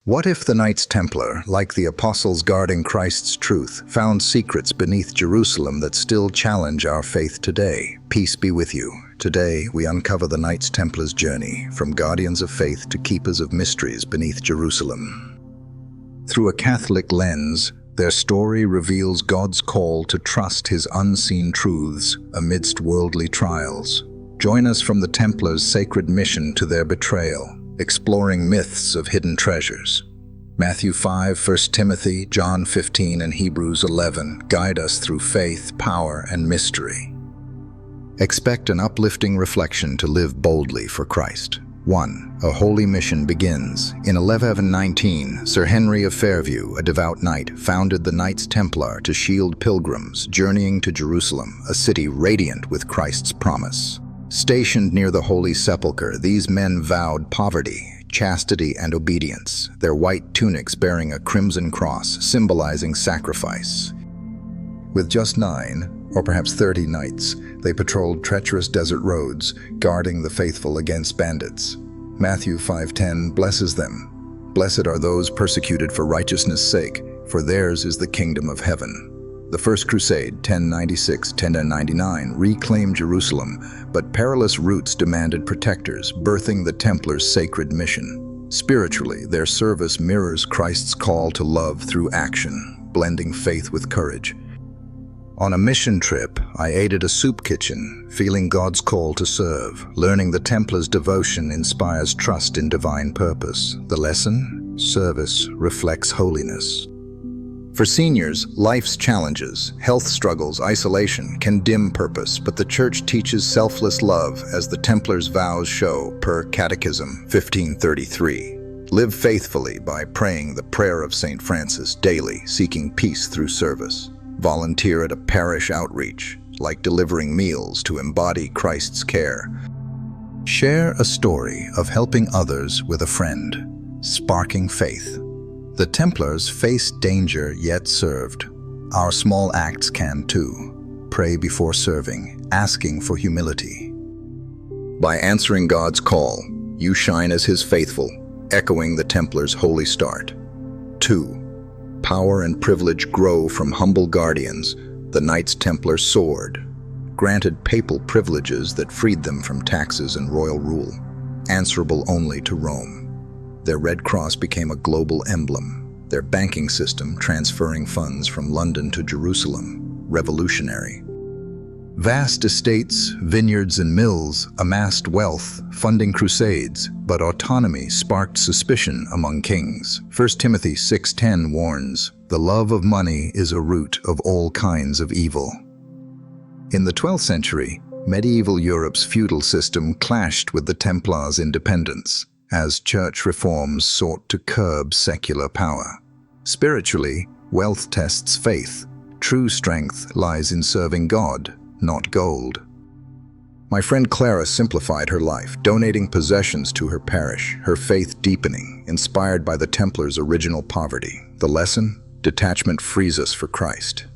What if the Knights Templar, like the apostles guarding Christ's truth, found secrets beneath Jerusalem that still challenge our faith today? Peace be with you. Today, we uncover the Knights Templar's journey, from guardians of faith to keepers of mysteries beneath Jerusalem. Through a Catholic lens, their story reveals God's call to trust His unseen truths amidst worldly trials. Join us from the Templars' sacred mission to their betrayal, exploring myths of hidden treasures. Matthew 5, 1 Timothy, John 15, and Hebrews 11 guide us through faith, power, and mystery. Expect an uplifting reflection to live boldly for Christ. 1. A holy mission begins. In 1119, Sir Henry of Fairview, a devout knight, founded the Knights Templar to shield pilgrims journeying to Jerusalem, a city radiant with Christ's promise. Stationed near the Holy Sepulchre, these men vowed poverty, chastity, and obedience, their white tunics bearing a crimson cross symbolizing sacrifice. With just 9, or perhaps 30 knights, they patrolled treacherous desert roads, guarding the faithful against bandits. Matthew 5:10 blesses them. "Blessed are those persecuted for righteousness' sake, for theirs is the kingdom of heaven." The First Crusade, 1096–1099, reclaimed Jerusalem, but perilous routes demanded protectors, birthing the Templars' sacred mission. Spiritually, their service mirrors Christ's call to love through action, blending faith with courage. On a mission trip, I ate at a soup kitchen, feeling God's call to serve. Learning the Templars' devotion inspires trust in divine purpose. The lesson? Service reflects holiness. For seniors, life's challenges, health struggles, isolation can dim purpose, but the Church teaches selfless love, as the Templars' vows show, per Catechism 1533. Live faithfully by praying the prayer of St. Francis daily, seeking peace through service. Volunteer at a parish outreach, like delivering meals to embody Christ's care. Share a story of helping others with a friend, sparking faith. The Templars faced danger yet served. Our small acts can too. Pray before serving, asking for humility. By answering God's call, you shine as His faithful, echoing the Templars' holy start. 2. Power and privilege grow from humble guardians. The Knights Templar soared, granted papal privileges that freed them from taxes and royal rule, answerable only to Rome. Their Red Cross became a global emblem, their banking system transferring funds from London to Jerusalem, revolutionary. Vast estates, vineyards, and mills amassed wealth, funding crusades, but autonomy sparked suspicion among kings. 1 Timothy 6:10 warns, "The love of money is a root of all kinds of evil." In the 12th century, medieval Europe's feudal system clashed with the Templars' independence, as church reforms sought to curb secular power. Spiritually, wealth tests faith. True strength lies in serving God, not gold. My friend Clara simplified her life, donating possessions to her parish, her faith deepening, inspired by the Templars' original poverty. The lesson? Detachment frees us for Christ.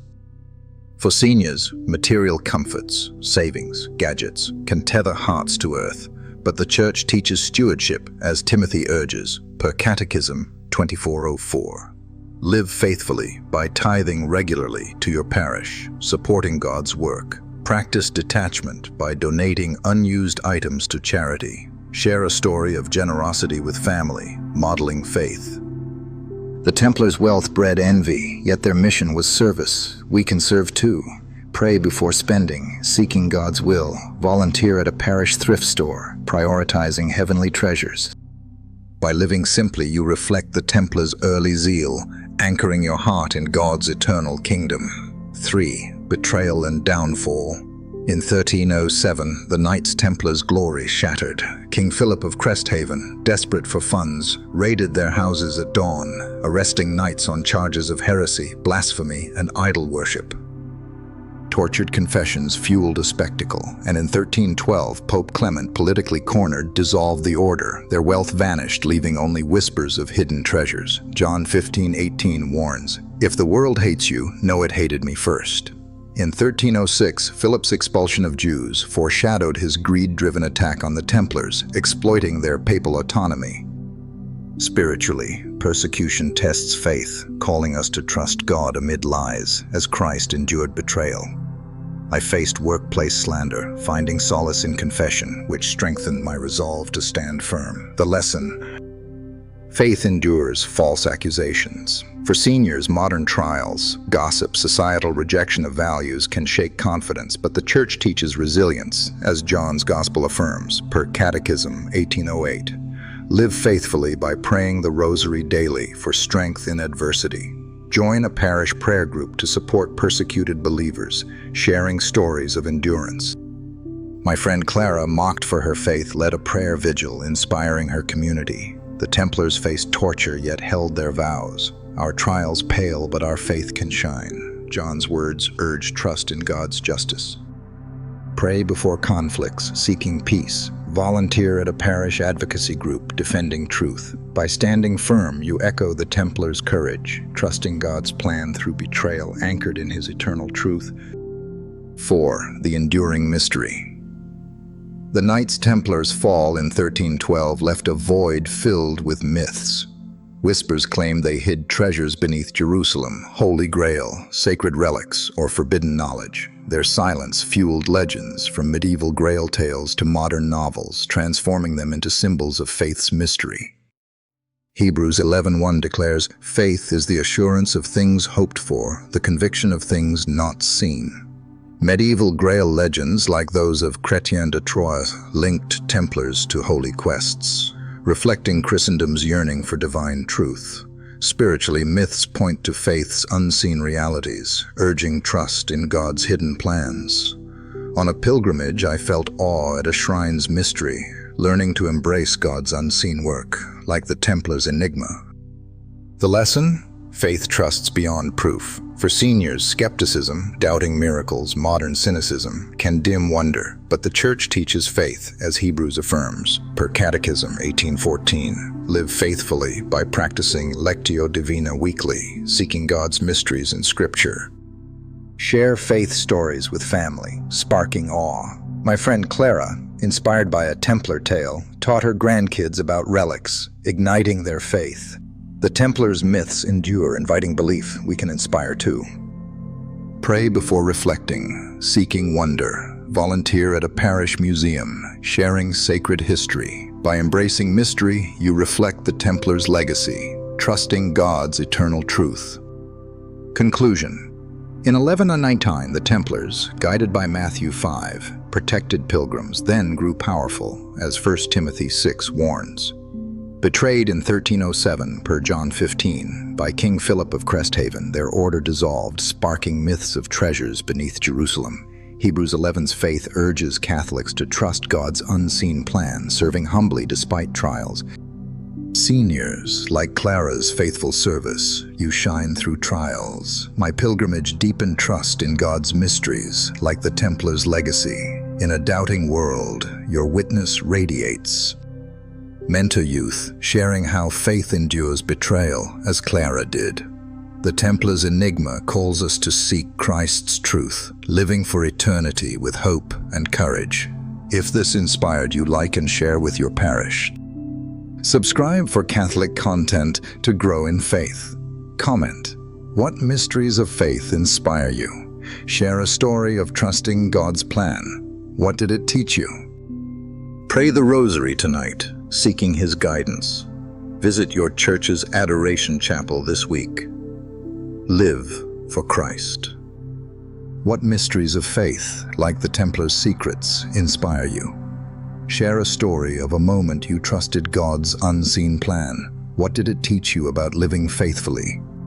For seniors, material comforts, savings, gadgets can tether hearts to earth, but the Church teaches stewardship, as Timothy urges, per Catechism 2404. Live faithfully by tithing regularly to your parish, supporting God's work. Practice detachment by donating unused items to charity. Share a story of generosity with family, modeling faith. The Templars' wealth bred envy, yet their mission was service. We can serve too. Pray before spending, seeking God's will. Volunteer at a parish thrift store, prioritizing heavenly treasures. By living simply, you reflect the Templars' early zeal, anchoring your heart in God's eternal kingdom. 3. Betrayal and downfall. In 1307, the Knights Templars' glory shattered. King Philip of Cresthaven, desperate for funds, raided their houses at dawn, arresting knights on charges of heresy, blasphemy, and idol worship. Tortured confessions fueled a spectacle, and in 1312, Pope Clement, politically cornered, dissolved the order. Their wealth vanished, leaving only whispers of hidden treasures. John 15:18 warns, "If the world hates you, know it hated me first." In 1306, Philip's expulsion of Jews foreshadowed his greed-driven attack on the Templars, exploiting their papal autonomy. Spiritually, persecution tests faith, calling us to trust God amid lies, as Christ endured betrayal. I faced workplace slander, finding solace in confession, which strengthened my resolve to stand firm. The lesson: faith endures false accusations. For seniors, modern trials, gossip, societal rejection of values can shake confidence, but the Church teaches resilience, as John's Gospel affirms, per Catechism 1808. Live faithfully by praying the Rosary daily for strength in adversity. Join a parish prayer group to support persecuted believers, sharing stories of endurance. My friend Clara, mocked for her faith, led a prayer vigil, inspiring her community. The Templars faced torture yet held their vows. Our trials pale, but our faith can shine. John's words urge trust in God's justice. Pray before conflicts, seeking peace. Volunteer at a parish advocacy group, defending truth. By standing firm, you echo the Templars' courage, trusting God's plan through betrayal, anchored in His eternal truth. 4. The enduring mystery. The Knights Templars' fall in 1312 left a void filled with myths. Whispers claim they hid treasures beneath Jerusalem, Holy Grail, sacred relics, or forbidden knowledge. Their silence fueled legends, from medieval Grail tales to modern novels, transforming them into symbols of faith's mystery. Hebrews 11:1 declares, "Faith is the assurance of things hoped for, the conviction of things not seen." Medieval Grail legends, like those of Chrétien de Troyes, linked Templars to holy quests, reflecting Christendom's yearning for divine truth. Spiritually, myths point to faith's unseen realities, urging trust in God's hidden plans. On a pilgrimage, I felt awe at a shrine's mystery, learning to embrace God's unseen work, like the Templars' enigma. The lesson? Faith trusts beyond proof. For seniors, skepticism, doubting miracles, modern cynicism can dim wonder, but the Church teaches faith, as Hebrews affirms, per Catechism 1814. Live faithfully by practicing Lectio Divina weekly, seeking God's mysteries in Scripture. Share faith stories with family, sparking awe. My friend Clara, inspired by a Templar tale, taught her grandkids about relics, igniting their faith. The Templars' myths endure, inviting belief. We can inspire too. Pray before reflecting, seeking wonder. Volunteer at a parish museum, sharing sacred history. By embracing mystery, you reflect the Templars' legacy, trusting God's eternal truth. Conclusion. In 1119, the Templars, guided by Matthew 5, protected pilgrims, then grew powerful, as 1 Timothy 6 warns. Betrayed in 1307, per John 15, by King Philip of Cresthaven, their order dissolved, sparking myths of treasures beneath Jerusalem. Hebrews 11's faith urges Catholics to trust God's unseen plan, serving humbly despite trials. Seniors, like Clara's faithful service, you shine through trials. My pilgrimage deepened trust in God's mysteries, like the Templars' legacy. In a doubting world, your witness radiates. Mentor youth, sharing how faith endures betrayal, as Clara did. The Templars' enigma calls us to seek Christ's truth, living for eternity with hope and courage. If this inspired you, like and share with your parish. Subscribe for Catholic content to grow in faith. Comment: what mysteries of faith inspire you? Share a story of trusting God's plan. What did it teach you? Pray the Rosary tonight, seeking His guidance. Visit your church's adoration chapel this week. Live for Christ. What mysteries of faith, like the Templars' secrets, inspire you? Share a story of a moment you trusted God's unseen plan. What did it teach you about living faithfully?